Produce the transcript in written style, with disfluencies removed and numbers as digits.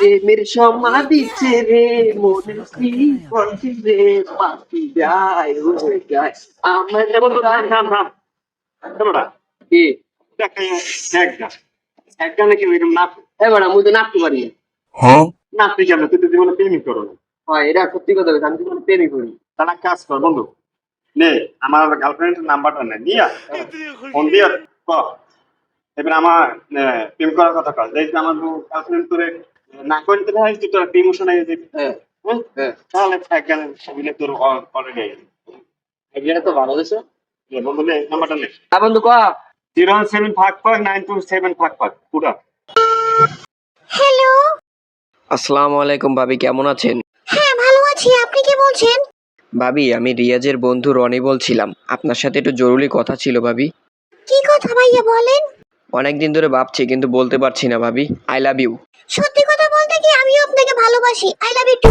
প্রেমের সমাধি ছেড়ে মনে কি করছি রে পাখি যায় উড়ে যায় আমার বন্ধু থাম থাম থাম শোনোটা কি এক গান এক গানে কি ওইরকম নাচ এবার আমি তো নাচতে পারি না। নাচতে কেন তুই তো জীবনে প্রেমিক করো না হয় এটা সত্যি কথা বলছি, আমি তো কোনো প্রেমই করি। তাহলে এক কাজ কর বন্ধু নে আমার গার্লফ্রেন্ডের নাম্বারটা নে দিয়া ফোন দিয়া ক এবার আমার প্রেম করার কথা কর দেখ আমার গার্লফ্রেন্ড তোরে না করতে হয় তুই তোর একটা ইমোশন আগে যাবি হ্যাঁ হ্যাঁ, তাহলে এক গানের ছবিলে তোর অলরেডি এটা তো ভালো হয়েছে। বন্ধু নে নাম্বারটা নে বন্ধু ক 017559275 পুরা হ্যালো। আসসালামু আলাইকুম ভাবি, কেমন আছেন? হ্যাঁ ভালো আছি, আপনি কে বলছেন? ভাবি, আমি রিয়াজের বন্ধু রনি বলছিলাম। আপনার সাথে একটু জরুরি কথা ছিল ভাবি। কি কথা ভাইয়া বলেন। অনেকদিন ধরে ভাবছি কিন্তু বলতে পারছি না ভাবি। I love you. সত্যি কথা বলতে কি আমিও আপনাকে ভালোবাসি। I love you two.